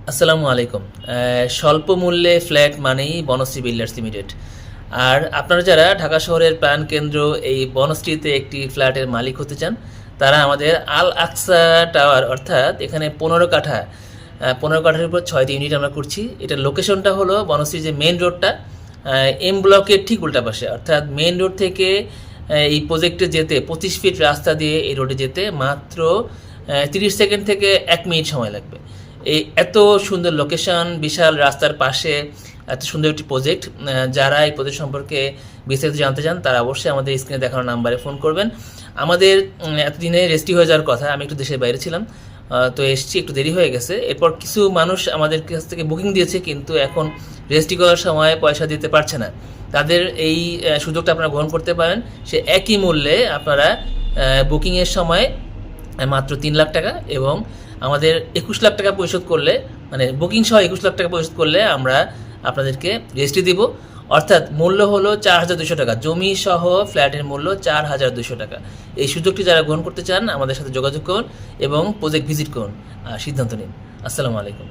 আসসালামু আলাইকুম। স্বল্প মূল্যে ফ্ল্যাট মানেই বনশ্রী বিল্ডার্স লিমিটেড। আর আপনারা যারা ঢাকা শহরের প্রাণকেন্দ্র এই বনশ্রীতে একটি ফ্ল্যাটের মালিক হতে চান, তারা আমাদের আল আকসা টাওয়ার অর্থাৎ এখানে 15 কাঠার উপর 6টি ইউনিট আমরা করছি। এটার লোকেশনটা হলো বনশ্রীর যে মেইন রোডটা, এম ব্লকের ঠিক উল্টা পাশে, অর্থাৎ মেইন রোড থেকে এই প্রজেক্টে যেতে 25 ফিট রাস্তা দিয়ে এই রোডে যেতে মাত্র 30 সেকেন্ড থেকে 1 মিনিট সময় লাগবে। এই এত সুন্দর লোকেশন, বিশাল রাস্তার পাশে এত সুন্দর একটি প্রজেক্ট, যারা এই প্রজেক্ট সম্পর্কে বিস্তারিত জানতে চান তারা অবশ্যই আমাদের স্ক্রিনে দেখানো নাম্বারে ফোন করবেন। আমাদের এতদিনে রেজিস্ট্রি হয়ে যাওয়ার কথা, আমি একটু দেশের বাইরে ছিলাম, তো এসছি, একটু দেরি হয়ে গেছে। এরপর কিছু মানুষ আমাদের কাছ থেকে বুকিং দিয়েছে, কিন্তু এখন রেজিস্ট্রি করার সময় পয়সা দিতে পারছে না। তাদের এই সুযোগটা আপনারা গ্রহণ করতে পারেন। সে একই মূল্যে আপনারা বুকিংয়ের সময় মাত্র 3 লাখ টাকা এবং আমাদের 21 লাখ টাকা পরিশোধ করলে, মানে বুকিং সহ 21 লাখ টাকা পরিশোধ করলে আমরা আপনাদেরকে রেজিস্ট্রি দিব। অর্থাৎ মূল্য হলো 4,200 টাকা, জমি সহ ফ্ল্যাটের মূল্য 4,200 টাকা। এই সুযোগটি যারা গ্রহণ করতে চান আমাদের সাথে যোগাযোগ করুন এবং প্রজেক্ট ভিজিট করুন, সিদ্ধান্ত নিন। আসসালামু আলাইকুম।